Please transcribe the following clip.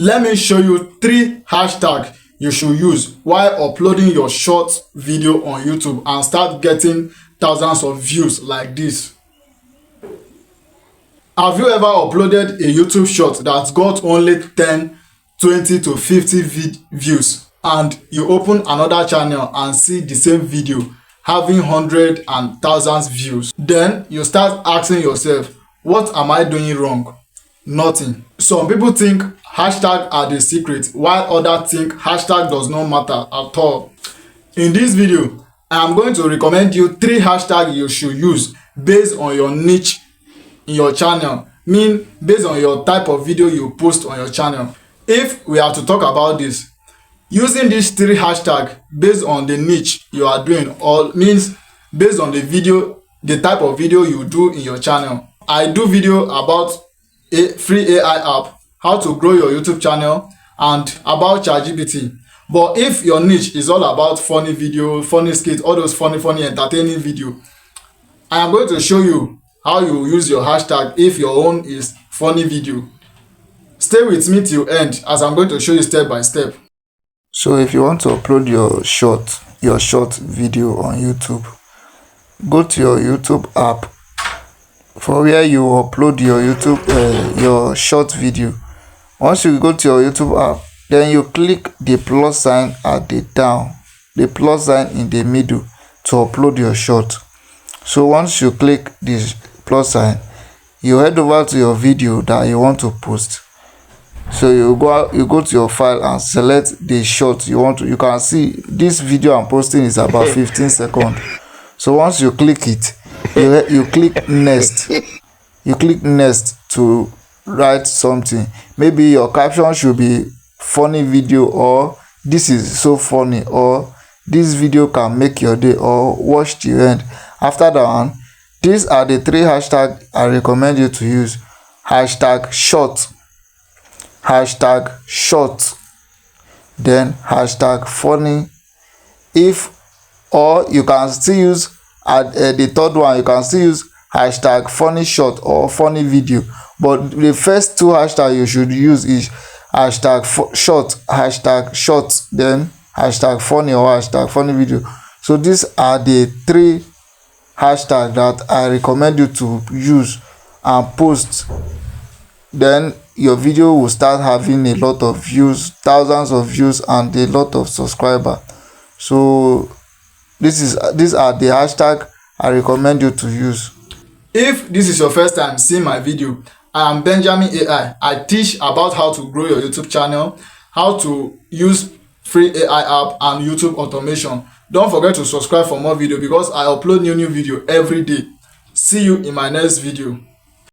Let me show you 3 hashtags you should use while uploading your short video on YouTube and start getting thousands of views like this. Have you ever uploaded a YouTube short that got only 10, 20 to 50 views and you open another channel and see the same video having hundreds and thousands views? Then you start asking yourself, what am I doing wrong? Nothing. Some people think hashtags are the secret, while others think hashtag does not matter at all. In this video, I am going to recommend you 3 hashtags you should use based on your niche in your channel, based on your type of video you post on your channel. If we are to talk about this, using these 3 hashtags based on the niche you are doing, or means based on the type of video you do in your channel. I do video about a free AI app, how to grow your YouTube channel, and about ChatGPT. But if your niche is all about funny video, funny skits, all those funny entertaining video, I am going to show you how you use your hashtag if your own is funny video. Stay with me till end as I'm going to show you step by step. So if you want to upload your short video on YouTube, go to your YouTube app for where you upload your your short video. Once you go to your YouTube app, then you click the plus sign at the down, the plus sign in the middle to upload your short. So once you click this plus sign, you head over to your video that you want to post. So you go to your file and select the short you want to. You can see this video I'm posting is about 15 seconds. So once you click it, you click next. You click next to write something. Maybe your caption should be funny video, or this is so funny, or this video can make your day, or watch the end. After that one, these are the 3 hashtags I recommend you to use. Hashtag short, then hashtag funny. Or you can still use the third one, you can still use hashtag funny short or funny video. But the first 2 hashtags you should use is hashtag short, then hashtag funny or hashtag funny video. So these are the 3 hashtags that I recommend you to use and post. Then your video will start having a lot of views, thousands of views, and a lot of subscribers. So these are the hashtags I recommend you to use. If this is your first time seeing my video, I am Benjamin AI. I teach about how to grow your YouTube channel, how to use free AI app and YouTube automation. Don't forget to subscribe for more video because I upload new video every day. See you in my next video.